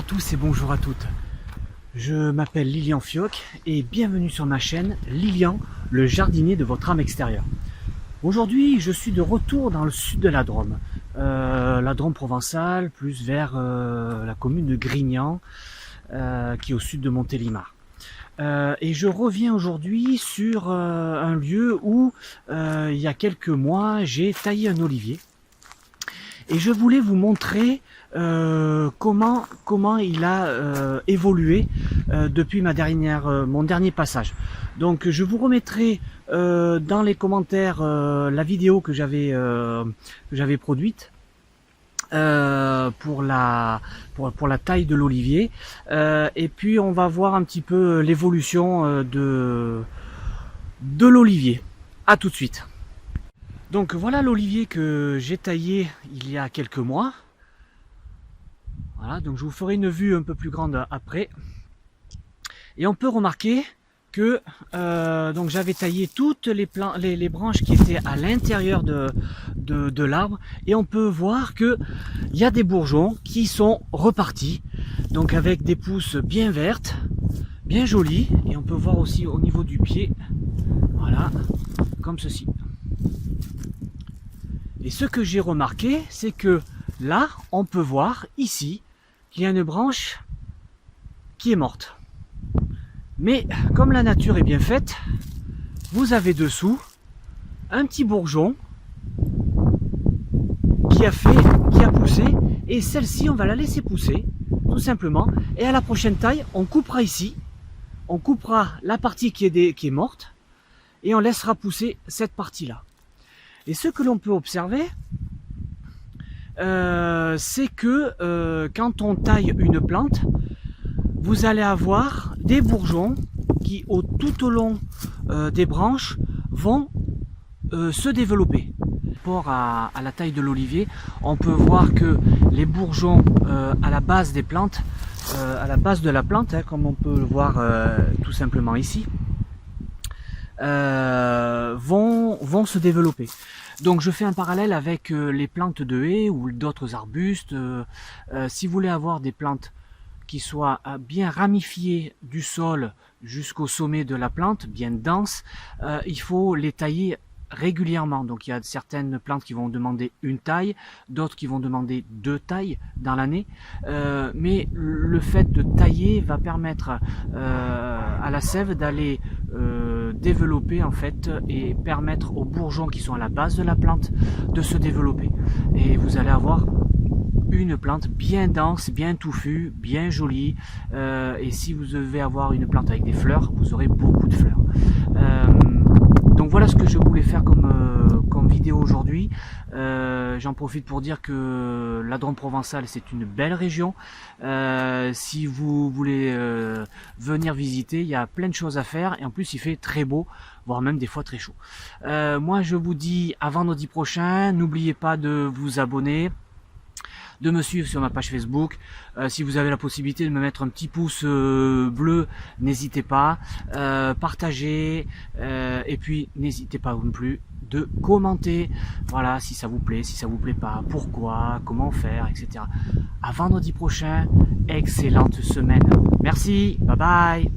à tous et bonjour à toutes. Je m'appelle Lilian Fioc et bienvenue sur ma chaîne Lilian, le jardinier de votre âme extérieure. Aujourd'hui, je suis de retour dans le sud de la Drôme. La Drôme provençale, plus vers la commune de Grignan, qui est au sud de Montélimar. Et je reviens aujourd'hui sur un lieu où, il y a quelques mois, j'ai taillé un olivier. Et je voulais vous montrer comment il a évolué depuis mon dernier passage. Donc je vous remettrai dans les commentaires la vidéo que j'avais produite pour la taille de l'olivier, et puis on va voir un petit peu l'évolution de l'olivier. À tout de suite. Donc voilà l'olivier que j'ai taillé il y a quelques mois. Voilà, donc je vous ferai une vue un peu plus grande après. Et on peut remarquer que donc j'avais taillé toutes les branches qui étaient à l'intérieur de l'arbre, et on peut voir que il y a des bourgeons qui sont repartis, donc avec des pousses bien vertes, bien jolies, et on peut voir aussi au niveau du pied, voilà, comme ceci. Et ce que j'ai remarqué, c'est que là, on peut voir ici qu'il y a une branche qui est morte. Mais comme la nature est bien faite, vous avez dessous un petit bourgeon qui a poussé, et celle-ci, on va la laisser pousser, tout simplement. Et à la prochaine taille, on coupera ici, on coupera la partie qui est morte, et on laissera pousser cette partie-là. Et ce que l'on peut observer, c'est que quand on taille une plante, vous allez avoir des bourgeons qui, tout au long des branches, vont se développer. Par rapport à la taille de l'olivier, on peut voir que les bourgeons à la base des plantes, à la base de la plante, comme on peut le voir tout simplement ici, vont se développer. Donc je fais un parallèle avec les plantes de haies ou d'autres arbustes. Si vous voulez avoir des plantes qui soient bien ramifiées du sol jusqu'au sommet de la plante, bien denses, il faut les tailler régulièrement. Donc il y a certaines plantes qui vont demander une taille, d'autres qui vont demander 2 tailles dans l'année, mais le fait de tailler va permettre à la sève d'aller développer en fait, et permettre aux bourgeons qui sont à la base de la plante de se développer, et vous allez avoir une plante bien dense, bien touffue, bien jolie, et si vous devez avoir une plante avec des fleurs, vous aurez beaucoup de fleurs. Donc voilà ce que je voulais faire comme vidéo aujourd'hui. J'en profite pour dire que la Drôme provençale, c'est une belle région. Si vous voulez venir visiter, il y a plein de choses à faire, et en plus il fait très beau, voire même des fois très chaud. Moi je vous dis à vendredi prochain. N'oubliez pas de vous abonner, de me suivre sur ma page Facebook. Si vous avez la possibilité de me mettre un petit pouce bleu, n'hésitez pas. Partagez, et puis n'hésitez pas non plus de commenter. Voilà, si ça vous plaît, si ça vous plaît pas, pourquoi, comment faire, etc. À vendredi prochain. Excellente semaine. Merci, bye bye.